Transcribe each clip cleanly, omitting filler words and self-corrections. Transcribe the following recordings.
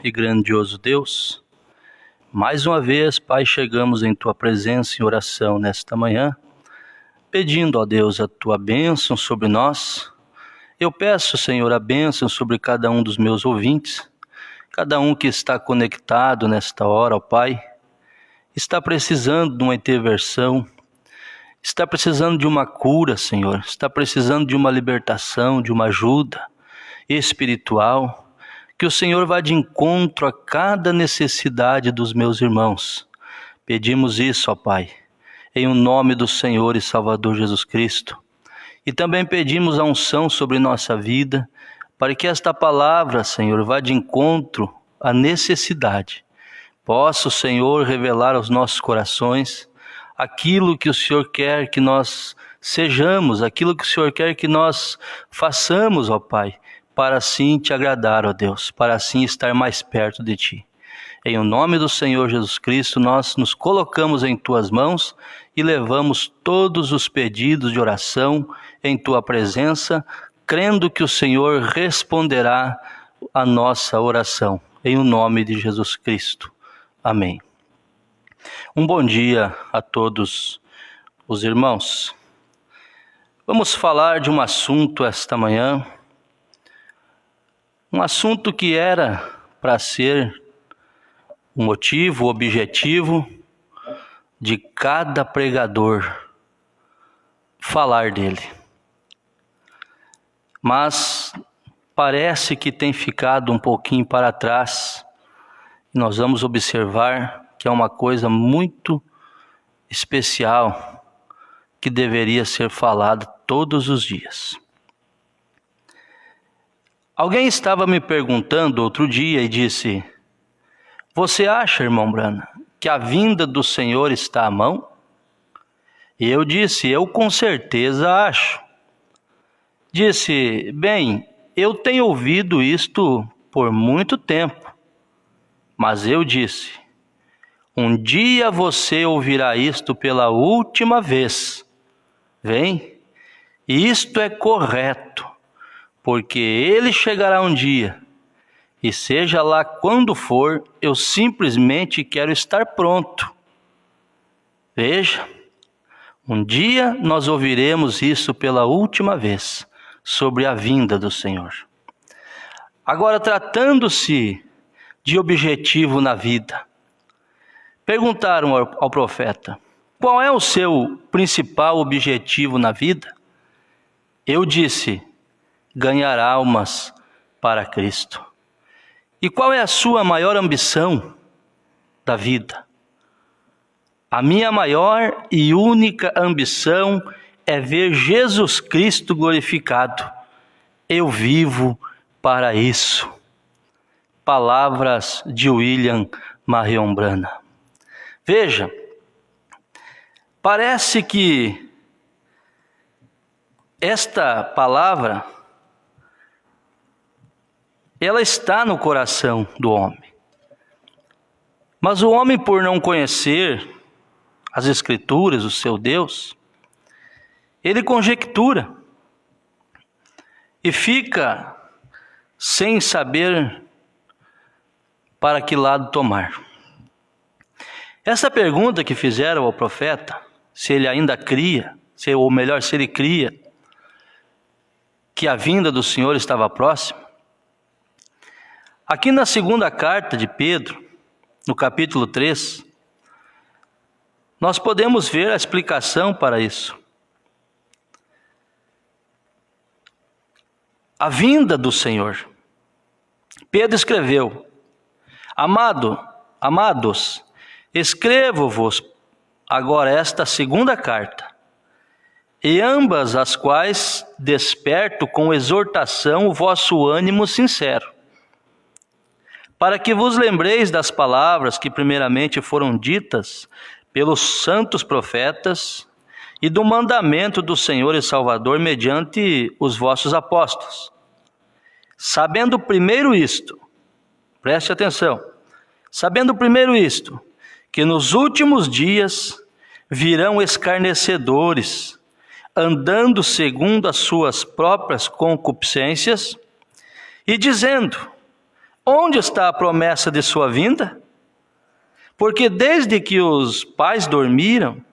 e grandioso Deus, mais uma vez, Pai, chegamos em Tua presença em oração nesta manhã, pedindo, ó Deus, a Tua bênção sobre nós. Eu peço, Senhor, a bênção sobre cada um dos meus ouvintes, cada um que está conectado nesta hora, ó Pai, está precisando de uma intervenção, está precisando de uma cura, Senhor, está precisando de uma libertação, de uma ajuda espiritual. Que o Senhor vá de encontro a cada necessidade dos meus irmãos. Pedimos isso, ó Pai, em o nome do Senhor e Salvador Jesus Cristo. E também pedimos a unção sobre nossa vida, para que esta palavra, Senhor, vá de encontro à necessidade. Possa o Senhor revelar aos nossos corações aquilo que o Senhor quer que nós sejamos, aquilo que o Senhor quer que nós façamos, ó Pai, para assim te agradar, ó Deus, para assim estar mais perto de Ti. Em o nome do Senhor Jesus Cristo, nós nos colocamos em Tuas mãos e levamos todos os pedidos de oração em Tua presença, crendo que o Senhor responderá a nossa oração. Em o nome de Jesus Cristo. Amém. Um bom dia a todos os irmãos. Vamos falar de um assunto esta manhã, um assunto que era para ser o motivo, o objetivo de cada pregador falar dele. Mas parece que tem ficado um pouquinho para trás. Nós vamos observar que é uma coisa muito especial que deveria ser falada todos os dias. Alguém estava me perguntando outro dia e disse: você acha, irmão Brana, que a vinda do Senhor está à mão? E eu disse: eu com certeza acho. Disse: bem, eu tenho ouvido isto por muito tempo, mas eu disse: um dia você ouvirá isto pela última vez. Vem, isto é correto, porque ele chegará um dia, e seja lá quando for, eu simplesmente quero estar pronto. Veja, um dia nós ouviremos isso pela última vez, sobre a vinda do Senhor. Agora, tratando-se de objetivo na vida, perguntaram ao profeta: qual é o seu principal objetivo na vida? Eu disse: ganhar almas para Cristo. E qual é a sua maior ambição da vida? A minha maior e única ambição é ver Jesus Cristo glorificado. Eu vivo para isso. Palavras de William Marion Branham. Veja, parece que esta palavra, ela está no coração do homem. Mas o homem, por não conhecer as Escrituras, o seu Deus, ele conjectura e fica sem saber para que lado tomar. Essa pergunta que fizeram ao profeta, se ele ainda cria, ou melhor, se ele cria que a vinda do Senhor estava próxima, aqui na segunda carta de Pedro, no capítulo 3, nós podemos ver a explicação para isso. A vinda do Senhor. Pedro escreveu: Amados, escrevo-vos agora esta segunda carta, e ambas as quais desperto com exortação o vosso ânimo sincero, para que vos lembreis das palavras que primeiramente foram ditas pelos santos profetas e do mandamento do Senhor e Salvador mediante os vossos apóstolos. Sabendo primeiro isto, preste atenção, sabendo primeiro isto, que nos últimos dias virão escarnecedores, andando segundo as suas próprias concupiscências, e dizendo: Onde está a promessa de sua vinda? Porque desde que os pais dormiram,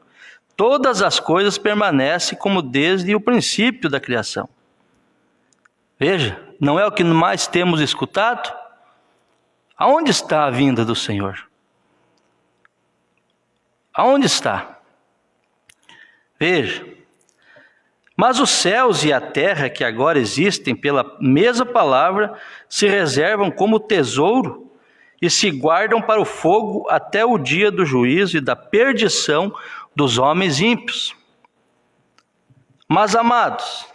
todas as coisas permanecem como desde o princípio da criação. Veja, não é o que mais temos escutado? Aonde está a vinda do Senhor? Aonde está? Veja, mas os céus e a terra que agora existem pela mesma palavra se reservam como tesouro e se guardam para o fogo até o dia do juízo e da perdição dos homens ímpios. Mas, amados,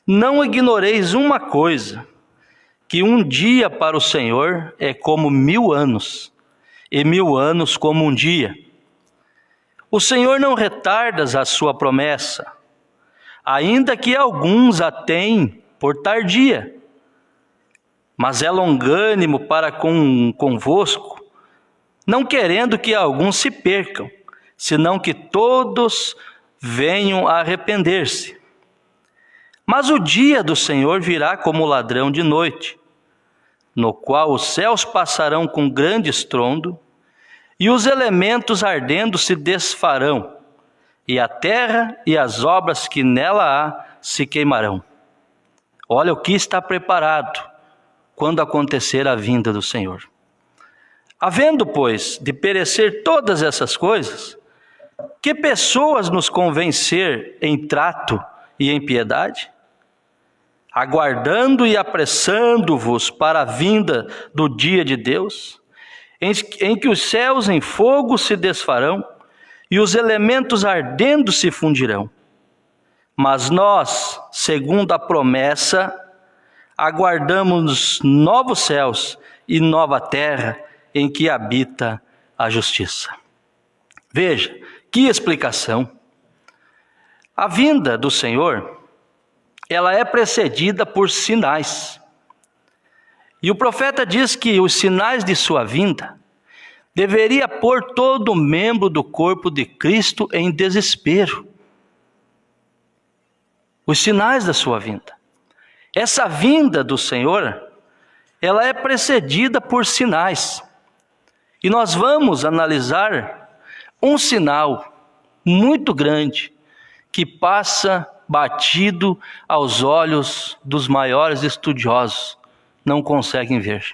não ignoreis uma coisa, que um dia para o Senhor é como 1000 anos, e 1000 anos como um dia. O Senhor não retarda a sua promessa, ainda que alguns a tenham por tardia, mas é longânimo para convosco, não querendo que alguns se percam, senão que todos venham a arrepender-se. Mas o dia do Senhor virá como ladrão de noite, no qual os céus passarão com grande estrondo, e os elementos ardendo se desfarão, e a terra e as obras que nela há se queimarão. Olha o que está preparado quando acontecer a vinda do Senhor. Havendo, pois, de perecer todas essas coisas, que pessoas nos convencer em trato e em piedade? Aguardando e apressando-vos para a vinda do dia de Deus, em que os céus em fogo se desfarão, e os elementos ardendo se fundirão. Mas nós, segundo a promessa, aguardamos novos céus e nova terra em que habita a justiça. Veja, que explicação. A vinda do Senhor, ela é precedida por sinais. E o profeta diz que os sinais de sua vinda deveria pôr todo membro do corpo de Cristo em desespero. Os sinais da sua vinda. Essa vinda do Senhor, ela é precedida por sinais. E nós vamos analisar um sinal muito grande que passa batido aos olhos dos maiores estudiosos, não conseguem ver.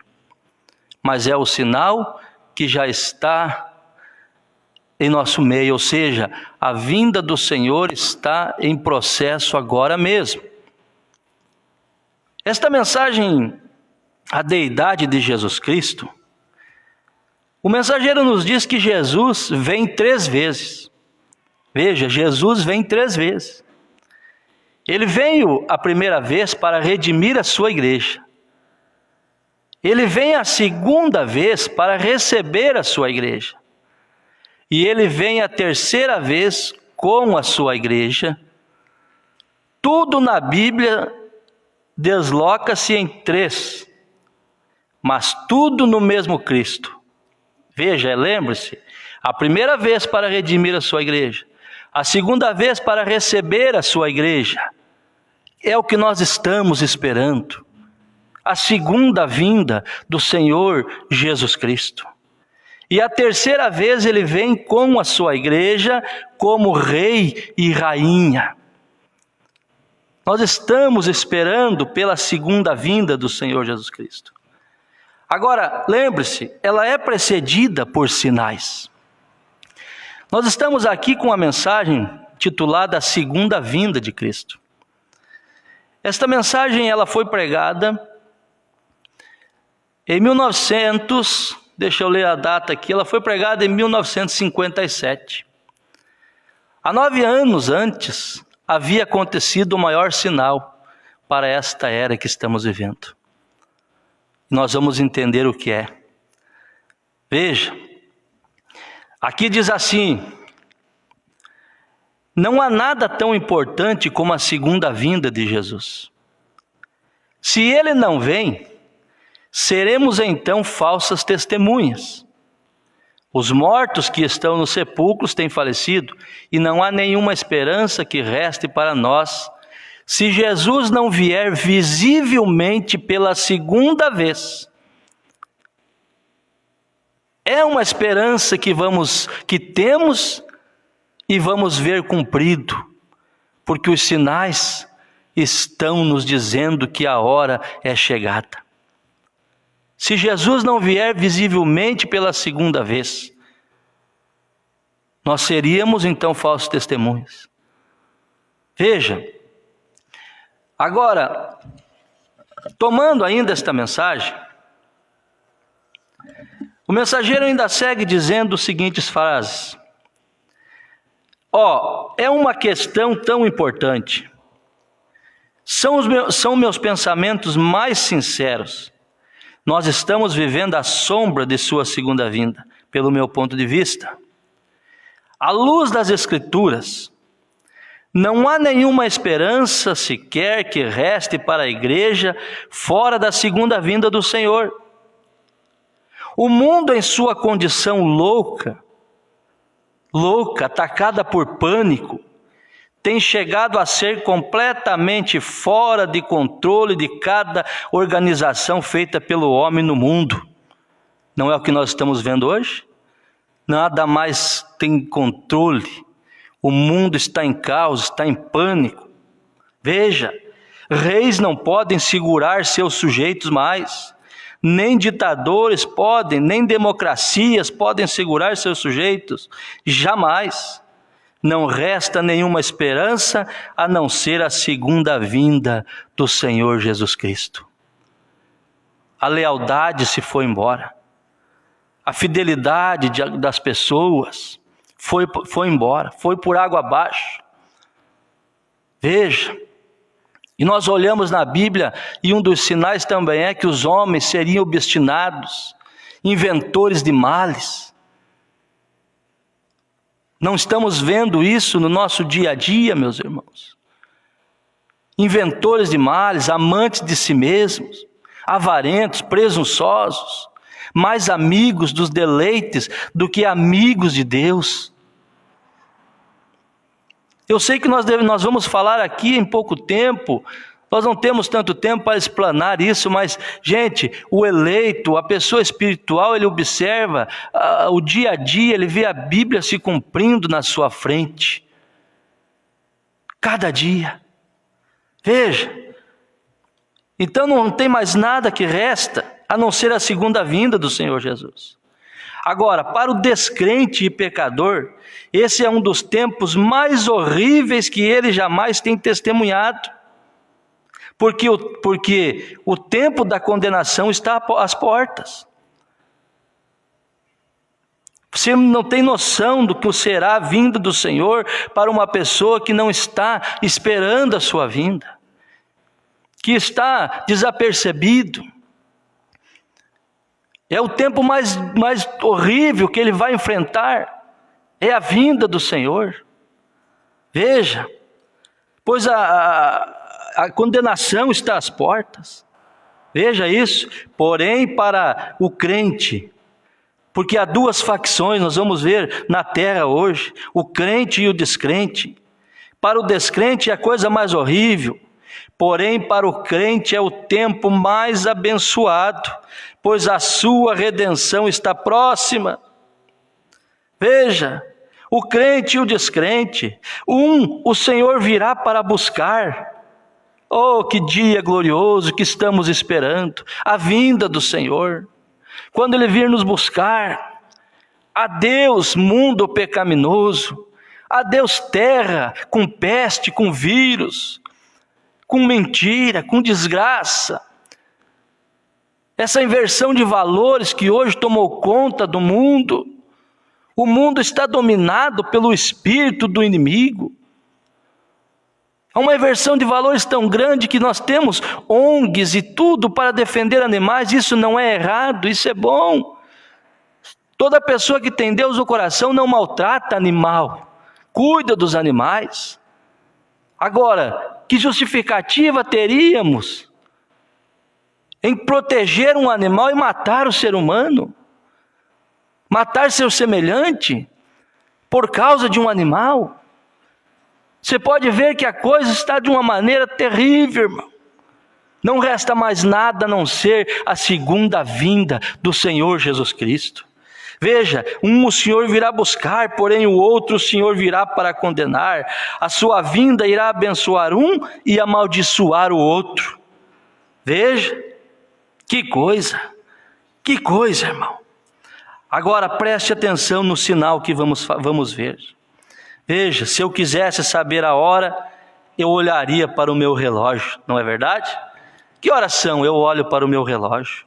Mas é o sinal que já está em nosso meio, ou seja, a vinda do Senhor está em processo agora mesmo. Esta mensagem, a deidade de Jesus Cristo, o mensageiro nos diz que Jesus vem 3 vezes. Veja, Jesus vem 3 vezes. Ele veio a primeira vez para redimir a sua igreja. Ele vem a segunda vez para receber a sua igreja. E ele vem a terceira vez com a sua igreja. Tudo na Bíblia desloca-se em 3, mas tudo no mesmo Cristo. Veja, lembre-se, a primeira vez para redimir a sua igreja, a segunda vez para receber a sua igreja. É o que nós estamos esperando. A segunda vinda do Senhor Jesus Cristo. E a terceira vez ele vem com a sua igreja como rei e rainha. Nós estamos esperando pela segunda vinda do Senhor Jesus Cristo. Agora, lembre-se, ela é precedida por sinais. Nós estamos aqui com a mensagem titulada A Segunda Vinda de Cristo. Esta mensagem ela foi pregada em 1900, deixa eu ler a data aqui, ela foi pregada em 1957. Há 9 anos antes, havia acontecido o maior sinal para esta era que estamos vivendo. Nós vamos entender o que é. Veja, aqui diz assim: não há nada tão importante como a segunda vinda de Jesus. Se ele não vem, seremos então falsas testemunhas. Os mortos que estão nos sepulcros têm falecido, e não há nenhuma esperança que reste para nós, se Jesus não vier visivelmente pela segunda vez. é uma esperança que temos e vamos ver cumprido, porque os sinais estão nos dizendo que a hora é chegada. Se Jesus não vier visivelmente pela segunda vez, nós seríamos então falsos testemunhas. Veja, agora, tomando ainda esta mensagem, o mensageiro ainda segue dizendo as seguintes frases: é uma questão tão importante, são meus pensamentos mais sinceros, nós estamos vivendo à sombra de sua segunda vinda, pelo meu ponto de vista. À luz das Escrituras, não há nenhuma esperança sequer que reste para a igreja fora da segunda vinda do Senhor. O mundo em sua condição louca, atacada por pânico, tem chegado a ser completamente fora de controle de cada organização feita pelo homem no mundo. Não é o que nós estamos vendo hoje? Nada mais tem controle. O mundo está em caos, está em pânico. Veja, reis não podem segurar seus sujeitos mais. Nem ditadores podem, nem democracias podem segurar seus sujeitos. Jamais. Não resta nenhuma esperança a não ser a segunda vinda do Senhor Jesus Cristo. A lealdade se foi embora. A fidelidade das pessoas foi embora, foi por água abaixo. Veja, e nós olhamos na Bíblia, e um dos sinais também é que os homens seriam obstinados, inventores de males. Não estamos vendo isso no nosso dia a dia, meus irmãos? Inventores de males, amantes de si mesmos, avarentos, presunçosos, mais amigos dos deleites do que amigos de Deus. Eu sei que nós vamos falar aqui em pouco tempo, nós não temos tanto tempo para explanar isso, mas, gente, o eleito, a pessoa espiritual, ele observa o dia a dia, ele vê a Bíblia se cumprindo na sua frente. Cada dia. Veja. Então não tem mais nada que resta a não ser a segunda vinda do Senhor Jesus. Agora, para o descrente e pecador, esse é um dos tempos mais horríveis que ele jamais tem testemunhado. Porque o tempo da condenação está às portas. Você não tem noção do que será a vinda do Senhor para uma pessoa que não está esperando a sua vinda, que está desapercebido. É o tempo mais horrível que ele vai enfrentar, é a vinda do Senhor. Veja, pois a condenação está às portas. Veja isso. Porém, para o crente, porque há duas facções, nós vamos ver na terra hoje, o crente e o descrente. Para o descrente é a coisa mais horrível, porém para o crente é o tempo mais abençoado, pois a sua redenção está próxima. Veja, o crente e o descrente, o Senhor virá para buscar. Oh, que dia glorioso que estamos esperando, a vinda do Senhor. Quando Ele vir nos buscar, adeus mundo pecaminoso, adeus terra com peste, com vírus, com mentira, com desgraça. Essa inversão de valores que hoje tomou conta do mundo. O mundo está dominado pelo espírito do inimigo. Há uma inversão de valores tão grande que nós temos ONGs e tudo para defender animais. Isso não é errado, isso é bom. Toda pessoa que tem Deus no coração não maltrata animal, cuida dos animais. Agora, que justificativa teríamos em proteger um animal e matar o ser humano? Matar seu semelhante por causa de um animal? Você pode ver que a coisa está de uma maneira terrível, irmão. Não resta mais nada a não ser a segunda vinda do Senhor Jesus Cristo. Veja, o Senhor virá buscar, porém o outro o Senhor virá para condenar. A sua vinda irá abençoar um e amaldiçoar o outro. Veja, que coisa, irmão. Agora preste atenção no sinal que vamos ver. Veja, se eu quisesse saber a hora, eu olharia para o meu relógio, não é verdade? Que horas são? Eu olho para o meu relógio.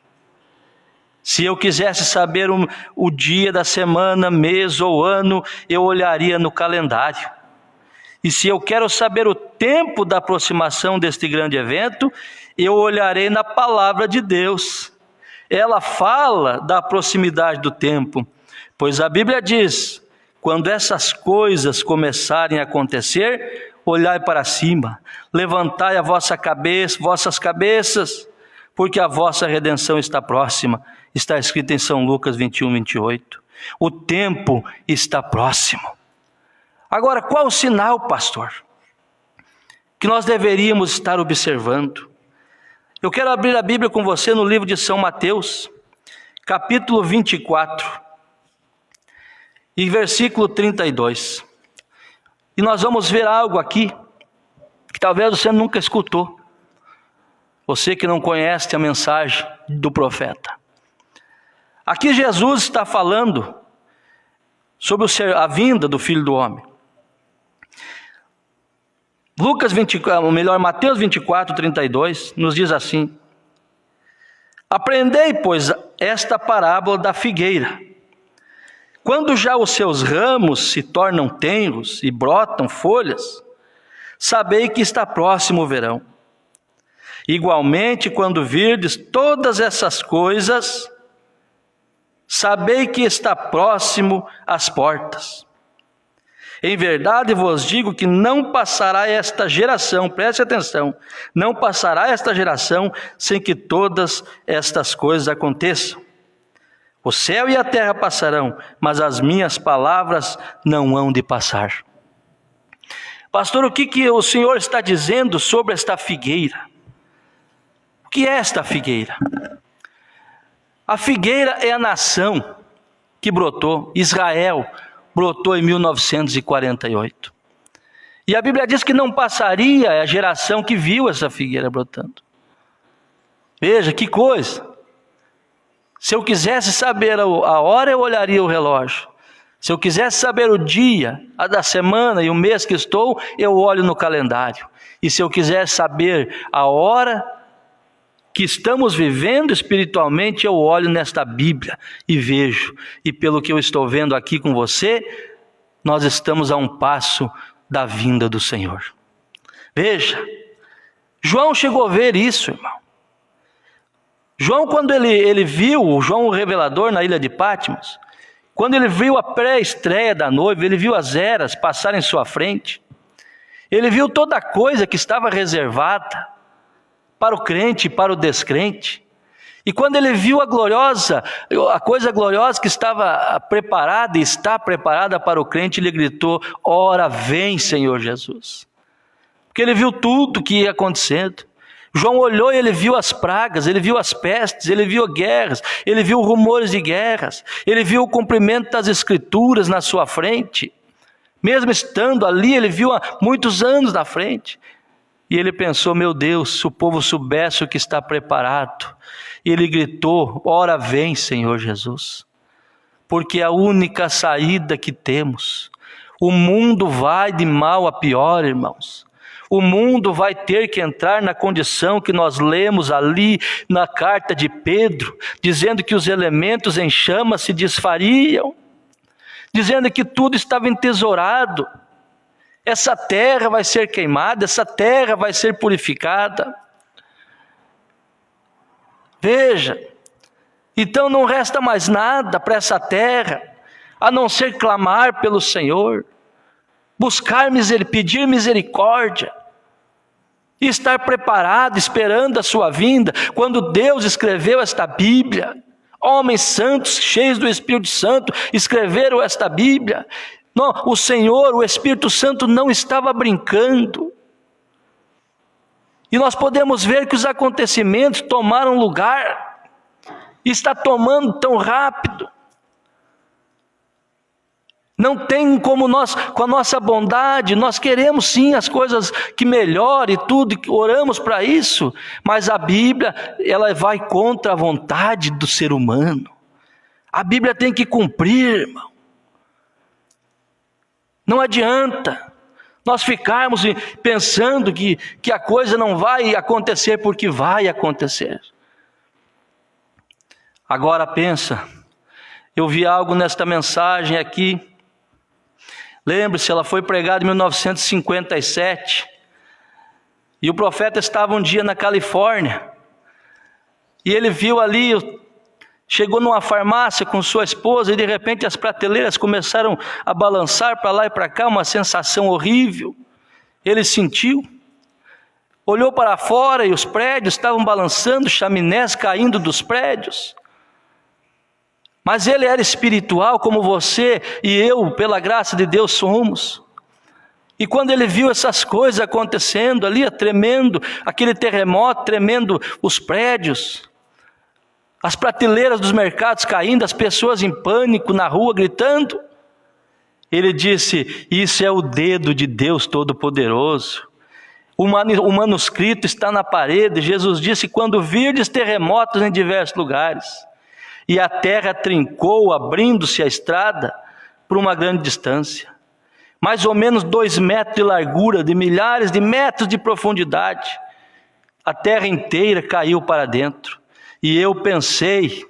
Se eu quisesse saber o dia da semana, mês ou ano, eu olharia no calendário. E se eu quero saber o tempo da aproximação deste grande evento, eu olharei na palavra de Deus. Ela fala da proximidade do tempo, pois a Bíblia diz: quando essas coisas começarem a acontecer, olhai para cima, levantai a vossas cabeças, porque a vossa redenção está próxima. Está escrito em São Lucas 21, 28. O tempo está próximo. Agora, qual o sinal, pastor, que nós deveríamos estar observando? Eu quero abrir a Bíblia com você no livro de São Mateus, capítulo 24, e versículo 32. E nós vamos ver algo aqui, que talvez você nunca escutou. Você que não conhece a mensagem do profeta. Aqui Jesus está falando sobre a vinda do Filho do Homem. Mateus 24, 32, nos diz assim: aprendei, pois, esta parábola da figueira. Quando já os seus ramos se tornam tenros e brotam folhas, sabei que está próximo o verão. Igualmente, quando virdes todas essas coisas, sabei que está próximo às portas. Em verdade vos digo que não passará esta geração, preste atenção, não passará esta geração sem que todas estas coisas aconteçam. O céu e a terra passarão, mas as minhas palavras não hão de passar. Pastor, o que o Senhor está dizendo sobre esta figueira? O que é esta figueira? A figueira é a nação que brotou. Israel brotou em 1948. E a Bíblia diz que não passaria a geração que viu essa figueira brotando. Veja que coisa. Se eu quisesse saber a hora, eu olharia o relógio. Se eu quisesse saber o dia, a da semana e o mês que estou, eu olho no calendário. E se eu quisesse saber a hora que estamos vivendo espiritualmente, eu olho nesta Bíblia e vejo. E pelo que eu estou vendo aqui com você, nós estamos a um passo da vinda do Senhor. Veja, João chegou a ver isso, irmão. João, quando ele viu, João o Revelador na ilha de Patmos, quando ele viu a pré-estreia da noiva, ele viu as eras passarem em sua frente, ele viu toda a coisa que estava reservada para o crente e para o descrente. E quando ele viu a coisa gloriosa que estava preparada e está preparada para o crente, ele gritou: ora vem, Senhor Jesus. Porque ele viu tudo que ia acontecendo. João olhou e ele viu as pragas, ele viu as pestes, ele viu guerras, ele viu rumores de guerras, ele viu o cumprimento das escrituras na sua frente. Mesmo estando ali, ele viu há muitos anos na frente. E ele pensou: meu Deus, se o povo soubesse o que está preparado. E ele gritou: ora vem, Senhor Jesus. Porque é a única saída que temos. O mundo vai de mal a pior, irmãos. O mundo vai ter que entrar na condição que nós lemos ali na carta de Pedro, dizendo que os elementos em chamas se desfariam, dizendo que tudo estava entesourado. Essa terra vai ser queimada, essa terra vai ser purificada. Veja, então não resta mais nada para essa terra, a não ser clamar pelo Senhor, pedir misericórdia, e estar preparado, esperando a sua vinda. Quando Deus escreveu esta Bíblia, homens santos, cheios do Espírito Santo, escreveram esta Bíblia. Não, o Senhor, o Espírito Santo não estava brincando. E nós podemos ver que os acontecimentos tomaram lugar, e está tomando tão rápido. Não tem como nós, com a nossa bondade, nós queremos sim as coisas que melhorem e tudo, oramos para isso, mas a Bíblia, ela vai contra a vontade do ser humano. A Bíblia tem que cumprir, irmão. Não adianta nós ficarmos pensando que a coisa não vai acontecer, porque vai acontecer. Agora pensa, eu vi algo nesta mensagem aqui. Lembre-se, ela foi pregada em 1957. E o profeta estava um dia na Califórnia. E ele viu ali, chegou numa farmácia com sua esposa, e de repente as prateleiras começaram a balançar para lá e para cá, uma sensação horrível. Ele sentiu, olhou para fora e os prédios estavam balançando, chaminés caindo dos prédios. Mas ele era espiritual como você e eu, pela graça de Deus, somos. E quando ele viu essas coisas acontecendo ali, tremendo, aquele terremoto, tremendo os prédios, as prateleiras dos mercados caindo, as pessoas em pânico na rua gritando, ele disse: isso é o dedo de Deus Todo-Poderoso. O manuscrito está na parede. Jesus disse: quando virdes terremotos em diversos lugares, e a terra trincou, abrindo-se a estrada por uma grande distância, mais ou menos 2 metros de largura, de milhares de metros de profundidade, a terra inteira caiu para dentro. E eu pensei,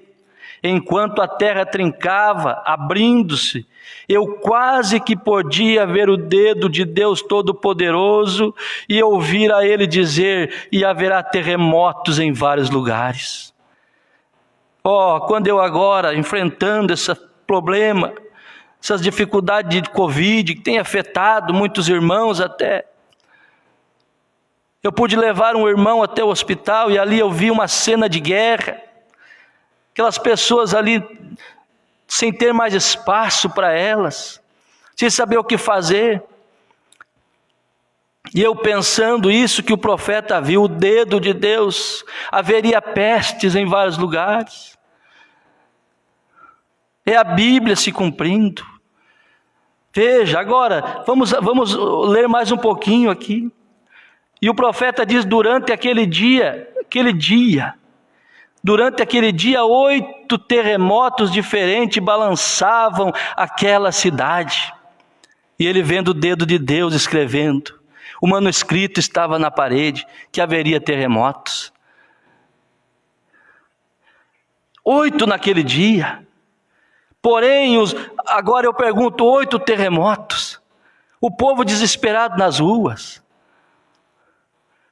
enquanto a terra trincava, abrindo-se, eu quase que podia ver o dedo de Deus Todo-Poderoso e ouvir a Ele dizer: e haverá terremotos em vários lugares. Quando eu agora, enfrentando esse problema, essas dificuldades de Covid, que tem afetado muitos irmãos até, eu pude levar um irmão até o hospital e ali eu vi uma cena de guerra, aquelas pessoas ali sem ter mais espaço para elas, sem saber o que fazer. E eu pensando isso que o profeta viu, o dedo de Deus, haveria pestes em vários lugares. É a Bíblia se cumprindo. Veja, agora, vamos ler mais um pouquinho aqui. E o profeta diz: durante aquele dia, 8 terremotos diferentes balançavam aquela cidade. E ele vendo o dedo de Deus escrevendo, o manuscrito estava na parede, que haveria terremotos. 8 naquele dia. Porém, agora eu pergunto, 8 terremotos. O povo desesperado nas ruas.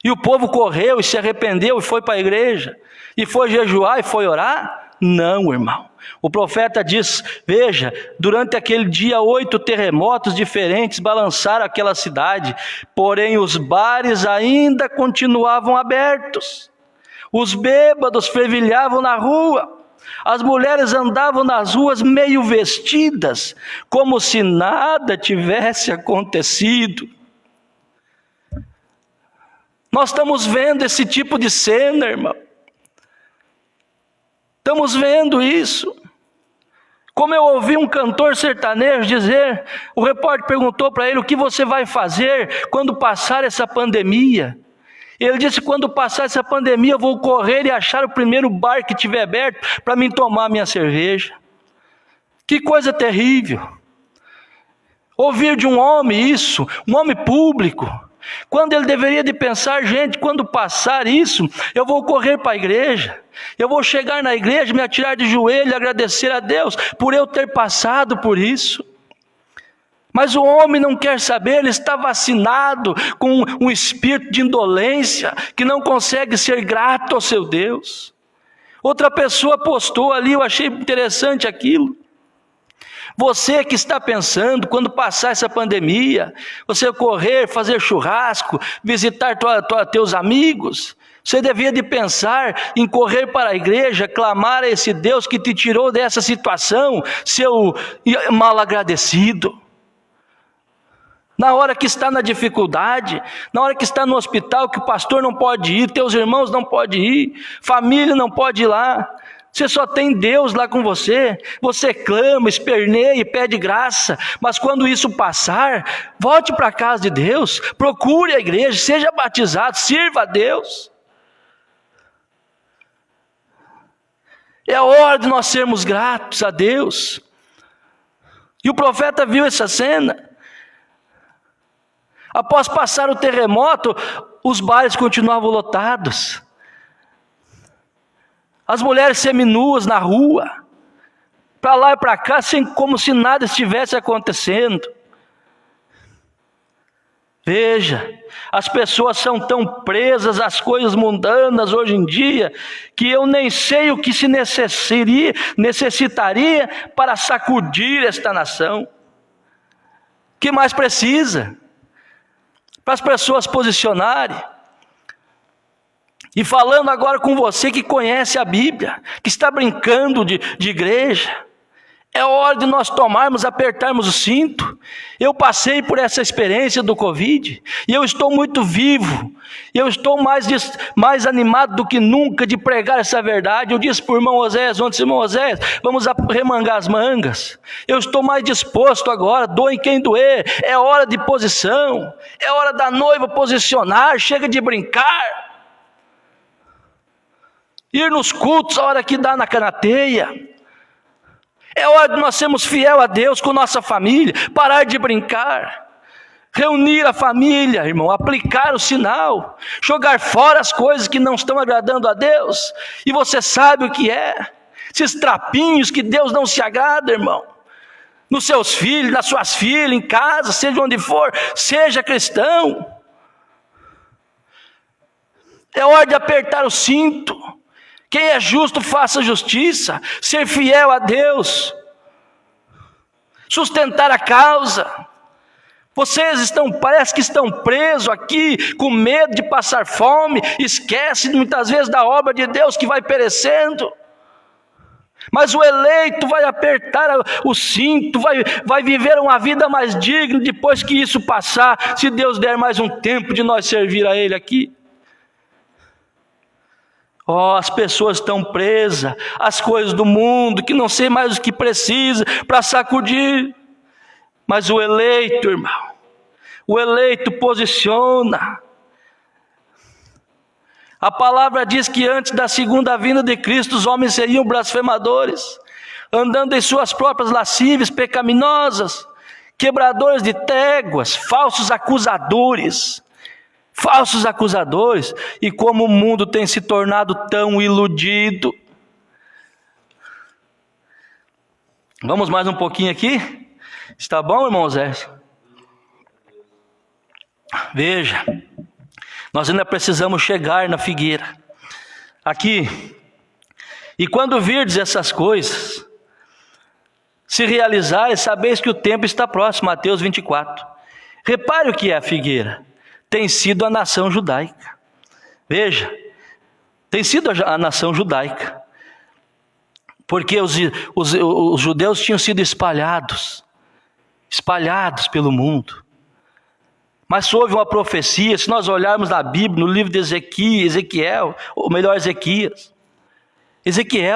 E o povo correu e se arrependeu e foi para a igreja. E foi jejuar e foi orar? Não, irmão. O profeta diz: veja, durante aquele dia 8 terremotos diferentes balançaram aquela cidade. Porém os bares ainda continuavam abertos. Os bêbados fervilhavam na rua. As mulheres andavam nas ruas meio vestidas, como se nada tivesse acontecido. Nós estamos vendo esse tipo de cena, irmão. Estamos vendo isso. Como eu ouvi um cantor sertanejo dizer, o repórter perguntou para ele: o que você vai fazer quando passar essa pandemia? Ele disse: quando passar essa pandemia eu vou correr e achar o primeiro bar que tiver aberto para mim tomar minha cerveja. Que coisa terrível. Ouvir de um homem isso, um homem público, quando ele deveria de pensar: gente, quando passar isso, eu vou correr para a igreja, eu vou chegar na igreja, me atirar de joelho e agradecer a Deus por eu ter passado por isso. Mas o homem não quer saber, ele está vacinado com um espírito de indolência, que não consegue ser grato ao seu Deus. Outra pessoa postou ali, eu achei interessante aquilo. Você que está pensando, quando passar essa pandemia, você correr, fazer churrasco, visitar teus amigos, você devia de pensar em correr para a igreja, clamar a esse Deus que te tirou dessa situação, seu mal agradecido. Na hora que está na dificuldade, na hora que está no hospital, que o pastor não pode ir, teus irmãos não podem ir, família não pode ir lá, Você só tem Deus lá com você. Você clama, esperneia e pede graça. Mas quando isso passar, volte para a casa de Deus. Procure a igreja, seja batizado, sirva a Deus. É hora de nós sermos gratos a Deus. E o profeta viu essa cena. Após passar o terremoto, os bares continuavam lotados. As mulheres seminuas na rua, para lá e para cá, como se nada estivesse acontecendo. Veja, as pessoas são tão presas às coisas mundanas hoje em dia, que eu nem sei o que se necessitaria para sacudir esta nação. O que mais precisa? Para as pessoas posicionarem. E falando agora com você que conhece a Bíblia, que está brincando de igreja, é hora de nós apertarmos o cinto. Eu passei por essa experiência do Covid, e eu estou muito vivo, eu estou mais animado do que nunca de pregar essa verdade. Eu disse para o irmão Oséias ontem: irmão Oséias, vamos remangar as mangas. Eu estou mais disposto agora, doe quem doer. É hora de posição, é hora da noiva posicionar, chega de brincar. Ir nos cultos a hora que dá na canateia. É hora de nós sermos fiel a Deus com nossa família, parar de brincar, reunir a família, irmão, aplicar o sinal, jogar fora as coisas que não estão agradando a Deus. E você sabe o que é, esses trapinhos que Deus não se agrada, irmão. Nos seus filhos, nas suas filhas, em casa, seja onde for, seja cristão. É hora de apertar o cinto. Quem é justo, faça justiça, ser fiel a Deus, sustentar a causa. Vocês parece que estão presos aqui, com medo de passar fome, esquecem muitas vezes da obra de Deus que vai perecendo. Mas o eleito vai apertar o cinto, vai viver uma vida mais digna depois que isso passar, se Deus der mais um tempo de nós servir a Ele aqui. As pessoas estão presas às coisas do mundo, que não sei mais o que precisa para sacudir. Mas o eleito, irmão, o eleito posiciona. A palavra diz que antes da segunda vinda de Cristo, os homens seriam blasfemadores, andando em suas próprias lascívias pecaminosas, quebradores de téguas, falsos acusadores. E como o mundo tem se tornado tão iludido. Vamos mais um pouquinho aqui? Está bom, irmão Zé? Veja, nós ainda precisamos chegar na figueira. Aqui. E quando virdes essas coisas se realizarem, sabeis que o tempo está próximo. Mateus 24. Repare o que é a figueira. Tem sido a nação judaica. Veja, tem sido a nação judaica. Porque os judeus tinham sido espalhados pelo mundo. Mas houve uma profecia, se nós olharmos na Bíblia, no livro de Ezequiel,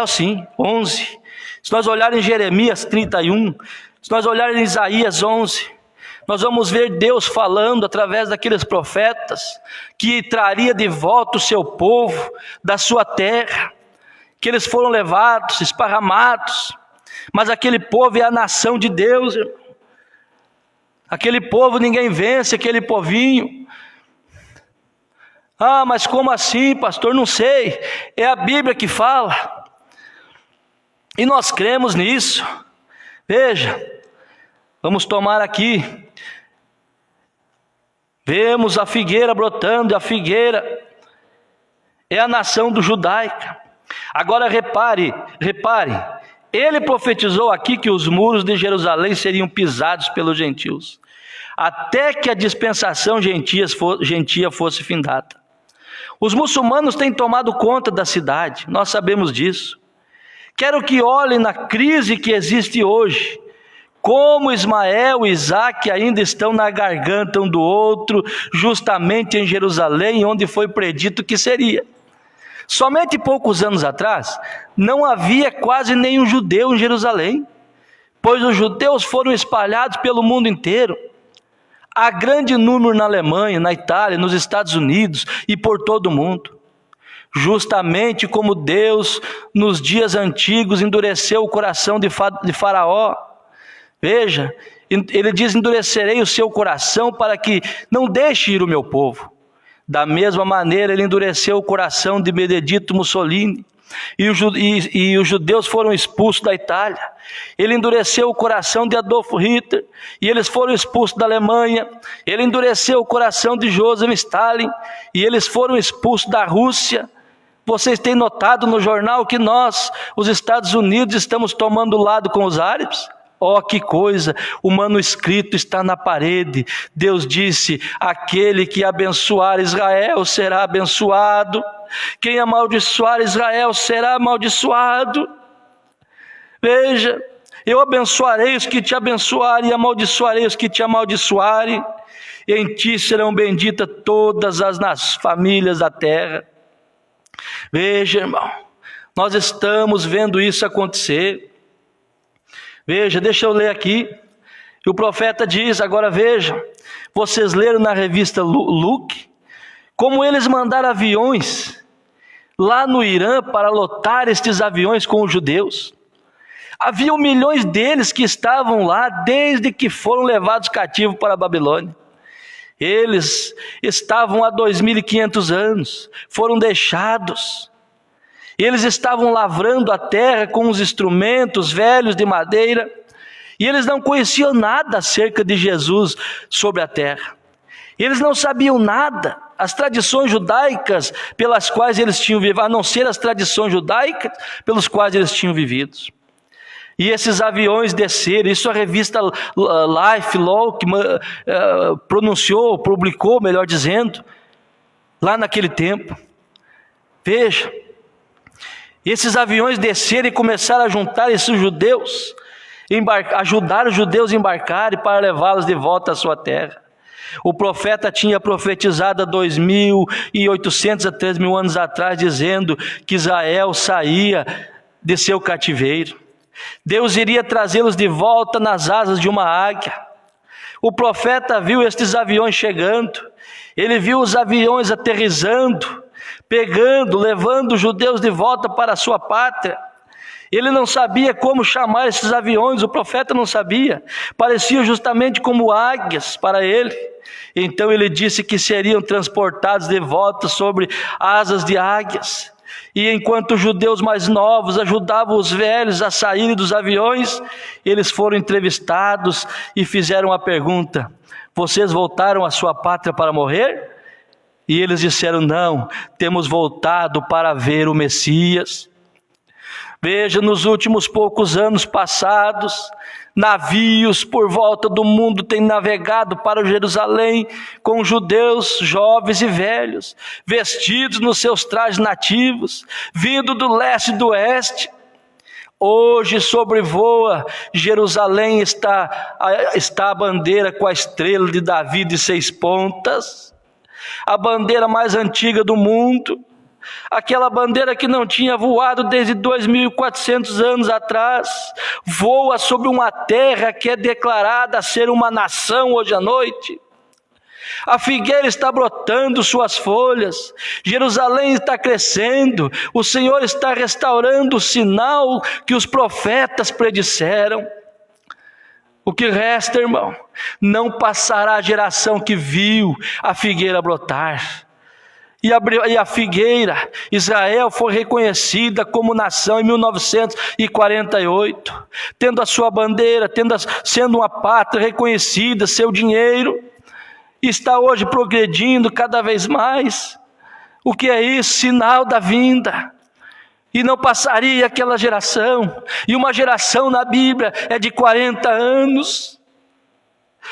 sim, 11. Se nós olharmos em Jeremias 31, se nós olharmos em Isaías 11, nós vamos ver Deus falando através daqueles profetas, que traria de volta o seu povo da sua terra, que eles foram levados, esparramados, mas aquele povo é a nação de Deus, irmão. Aquele povo ninguém vence, aquele povinho. Mas como assim, pastor? Não sei, é a Bíblia que fala, e nós cremos nisso. Veja, vamos tomar aqui. Vemos a figueira brotando, e a figueira é a nação do judaica. Agora repare, ele profetizou aqui que os muros de Jerusalém seriam pisados pelos gentios, até que a dispensação gentia fosse findada. Os muçulmanos têm tomado conta da cidade, nós sabemos disso. Quero que olhem na crise que existe hoje, como Ismael e Isaque ainda estão na garganta um do outro, justamente em Jerusalém, onde foi predito que seria. Somente poucos anos atrás, não havia quase nenhum judeu em Jerusalém, pois os judeus foram espalhados pelo mundo inteiro. Há grande número na Alemanha, na Itália, nos Estados Unidos e por todo o mundo. Justamente como Deus, nos dias antigos, endureceu o coração de Faraó. Veja, ele diz: endurecerei o seu coração para que não deixe ir o meu povo. Da mesma maneira, ele endureceu o coração de Benedito Mussolini, e os judeus foram expulsos da Itália. Ele endureceu o coração de Adolf Hitler, e eles foram expulsos da Alemanha. Ele endureceu o coração de Joseph Stalin, e eles foram expulsos da Rússia. Vocês têm notado no jornal que nós, os Estados Unidos, estamos tomando lado com os árabes? Oh, que coisa! O manuscrito está na parede. Deus disse: aquele que abençoar Israel será abençoado, quem amaldiçoar Israel será amaldiçoado. Veja, eu abençoarei os que te abençoarem, e amaldiçoarei os que te amaldiçoarem. Em ti serão benditas todas as famílias da terra. Veja, irmão, nós estamos vendo isso acontecer. Veja, deixa eu ler aqui. O profeta diz, agora veja, vocês leram na revista Luke, como eles mandaram aviões lá no Irã para lotar estes aviões com os judeus. Havia milhões deles que estavam lá desde que foram levados cativos para a Babilônia. Eles estavam há 2.500 anos, foram deixados. Eles estavam lavrando a terra com os instrumentos velhos de madeira, e eles não conheciam nada acerca de Jesus sobre a terra. Eles não sabiam nada, as tradições judaicas pelas quais eles tinham vivido, a não ser as tradições judaicas pelas quais eles tinham vivido. E esses aviões desceram, isso a revista Life Law que publicou, melhor dizendo, lá naquele tempo. Veja, esses aviões desceram e começaram a juntar esses judeus, ajudar os judeus a embarcarem para levá-los de volta à sua terra. O profeta tinha profetizado há 2.800 a 3.000 anos atrás, dizendo que Israel saía de seu cativeiro. Deus iria trazê-los de volta nas asas de uma águia. O profeta viu estes aviões chegando, ele viu os aviões aterrissando, levando os judeus de volta para a sua pátria. Ele não sabia como chamar esses aviões, o profeta não sabia, pareciam justamente como águias para ele. Então ele disse que seriam transportados de volta sobre asas de águias. E enquanto os judeus mais novos ajudavam os velhos a saírem dos aviões, eles foram entrevistados e fizeram a pergunta: vocês voltaram à sua pátria para morrer? E eles disseram: não, temos voltado para ver o Messias. Veja, nos últimos poucos anos passados, navios por volta do mundo têm navegado para Jerusalém com judeus jovens e velhos, vestidos nos seus trajes nativos, vindo do leste e do oeste. Hoje sobrevoa Jerusalém, está a bandeira com a estrela de Davi de 6 pontas, a bandeira mais antiga do mundo, aquela bandeira que não tinha voado desde 2.400 anos atrás, voa sobre uma terra que é declarada a ser uma nação hoje à noite. A figueira está brotando suas folhas, Jerusalém está crescendo, o Senhor está restaurando o sinal que os profetas predisseram. O que resta, irmão? Não passará a geração que viu a figueira brotar. E a figueira, Israel, foi reconhecida como nação em 1948, tendo a sua bandeira, sendo uma pátria reconhecida, seu dinheiro, está hoje progredindo cada vez mais. O que é isso? Sinal da vinda. E não passaria aquela geração, e uma geração na Bíblia é de 40 anos.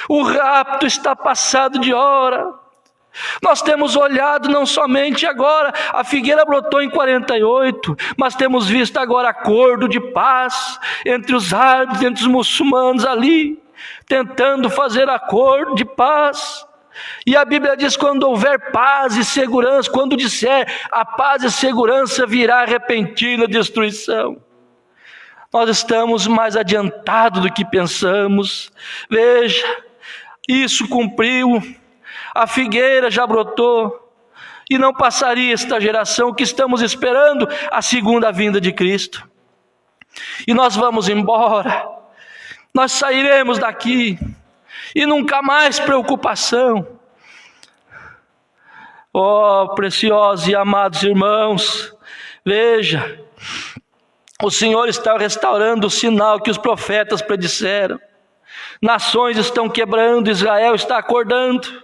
O rapto está passado de hora. Nós temos olhado não somente agora, a figueira brotou em 48, mas temos visto agora acordo de paz entre os árabes, entre os muçulmanos ali, tentando fazer acordo de paz. E a Bíblia diz: quando houver paz e segurança, quando disser a paz e segurança, virá repentina destruição. Nós estamos mais adiantados do que pensamos. Veja, isso cumpriu, a figueira já brotou, e não passaria esta geração que estamos esperando a segunda vinda de Cristo. E nós vamos embora, nós sairemos daqui, e nunca mais preocupação. Oh, preciosos e amados irmãos, veja, o Senhor está restaurando o sinal que os profetas predisseram. Nações estão quebrando, Israel está acordando.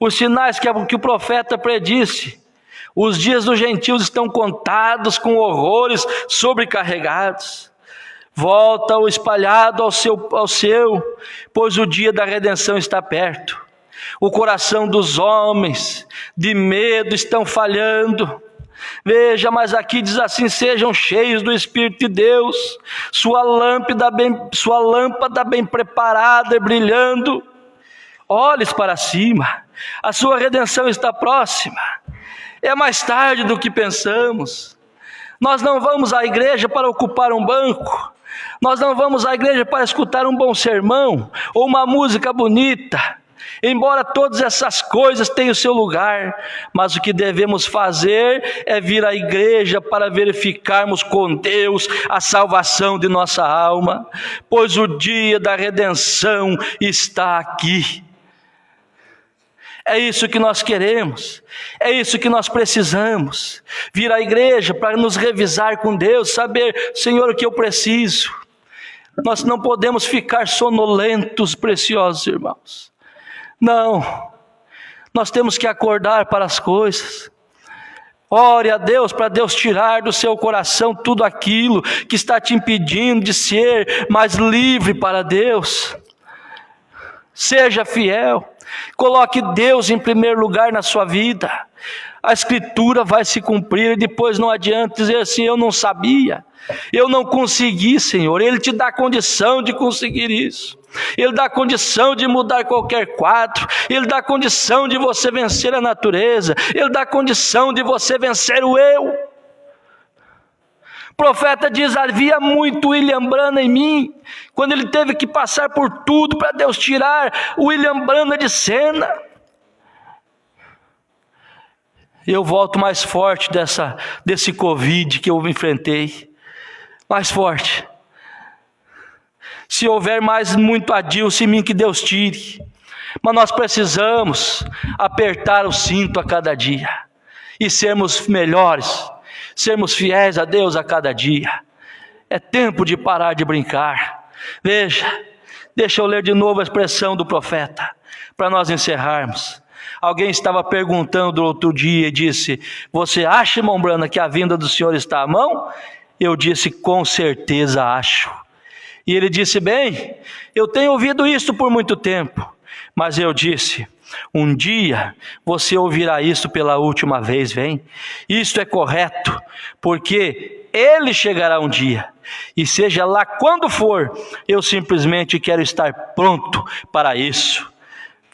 Os sinais que o profeta predisse. Os dias dos gentios estão contados, com horrores sobrecarregados. Volta o espalhado ao seu, pois o dia da redenção está perto. O coração dos homens de medo estão falhando. Veja, mas aqui diz assim: sejam cheios do Espírito de Deus, sua lâmpada bem preparada e brilhando. Olhes para cima, a sua redenção está próxima. É mais tarde do que pensamos. Nós não vamos à igreja para ocupar um banco. Nós não vamos à igreja para escutar um bom sermão ou uma música bonita. Embora todas essas coisas tenham seu lugar, mas o que devemos fazer é vir à igreja para verificarmos com Deus a salvação de nossa alma, pois o dia da redenção está aqui. É isso que nós queremos, é isso que nós precisamos, vir à igreja para nos revisar com Deus, saber: Senhor, o que eu preciso. Nós não podemos ficar sonolentos, preciosos irmãos. Não, nós temos que acordar para as coisas. Ore a Deus para Deus tirar do seu coração tudo aquilo que está te impedindo de ser mais livre para Deus. Seja fiel, coloque Deus em primeiro lugar na sua vida. A Escritura vai se cumprir, e depois não adianta dizer assim: eu não sabia, eu não consegui. Senhor, Ele te dá condição de conseguir isso. Ele dá condição de mudar qualquer quadro. Ele dá condição de você vencer a natureza. Ele dá condição de você vencer o eu. O profeta diz: havia muito William Branham em mim, quando ele teve que passar por tudo para Deus tirar o William Branham de cena. Eu volto mais forte desse Covid que eu enfrentei. Mais forte. Se houver mais muito Adilson em mim, que Deus tire. Mas nós precisamos apertar o cinto a cada dia e sermos melhores, sermos fiéis a Deus a cada dia. É tempo de parar de brincar. Veja, deixa eu ler de novo a expressão do profeta, para nós encerrarmos. Alguém estava perguntando outro dia e disse: você acha, irmão Branham, que a vinda do Senhor está à mão? Eu disse: com certeza acho. E ele disse: bem, eu tenho ouvido isso por muito tempo, mas eu disse: um dia você ouvirá isso pela última vez, vem. Isto é correto, porque Ele chegará um dia, e seja lá quando for, eu simplesmente quero estar pronto para isso.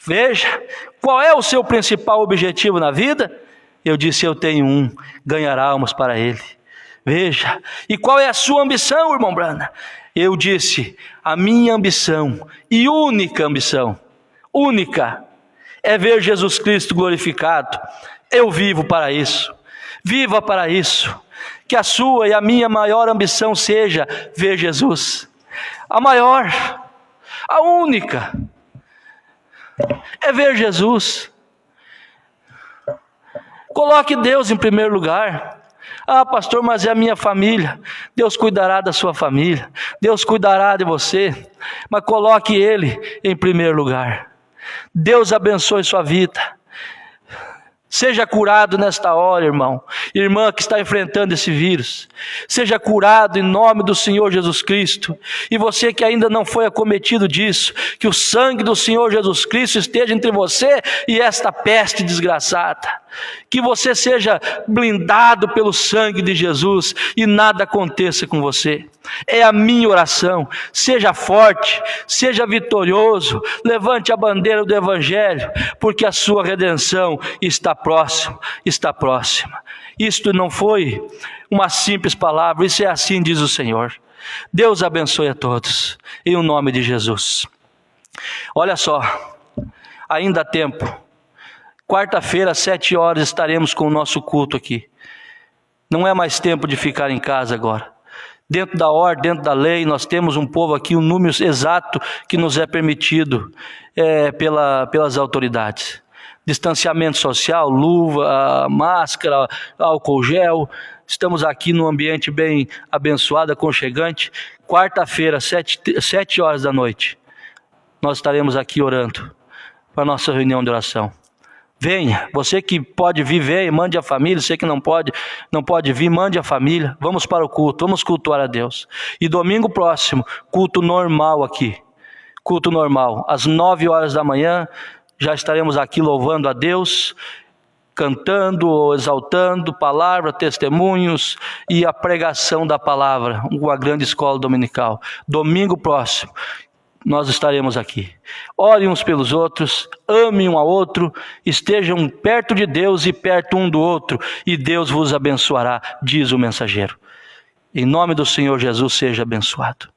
Veja, qual é o seu principal objetivo na vida? Eu disse: eu tenho um: ganhar almas para Ele. Veja, e qual é a sua ambição, irmão Branham? Eu disse: a minha ambição, e única ambição, única, é ver Jesus Cristo glorificado. Eu vivo para isso, viva para isso. Que a sua e a minha maior ambição seja ver Jesus. A maior, a única, é ver Jesus. Coloque Deus em primeiro lugar. Ah, pastor, mas é a minha família. Deus cuidará da sua família, Deus cuidará de você, mas coloque Ele em primeiro lugar. Deus abençoe sua vida. Seja curado nesta hora, irmão, irmã que está enfrentando esse vírus. Seja curado em nome do Senhor Jesus Cristo. E você que ainda não foi acometido disso, que o sangue do Senhor Jesus Cristo esteja entre você e esta peste desgraçada. Que você seja blindado pelo sangue de Jesus e nada aconteça com você. É a minha oração. Seja forte, seja vitorioso, levante a bandeira do Evangelho, porque a sua redenção está próxima, está próxima. Isto não foi uma simples palavra, isso é assim diz o Senhor. Deus abençoe a todos, em o nome de Jesus. Olha só, ainda há tempo. Quarta-feira, às 7 horas, estaremos com o nosso culto aqui. Não é mais tempo de ficar em casa agora. Dentro da ordem, dentro da lei, nós temos um povo aqui, um número exato que nos é permitido pelas autoridades. Distanciamento social, luva, máscara, álcool gel. Estamos aqui num ambiente bem abençoado, aconchegante. Quarta-feira, 7 horas da noite, nós estaremos aqui orando para a nossa reunião de oração. Venha, você que pode vir, venha, mande a família. Você que não pode vir, mande a família. Vamos para o culto, vamos cultuar a Deus. E domingo próximo, culto normal aqui. Culto normal, às 9 horas da manhã, já estaremos aqui louvando a Deus, cantando, exaltando, palavra, testemunhos e a pregação da palavra, uma grande escola dominical. Domingo próximo, nós estaremos aqui. Orem uns pelos outros, amem um ao outro, estejam perto de Deus e perto um do outro, e Deus vos abençoará, diz o mensageiro. Em nome do Senhor Jesus, seja abençoado.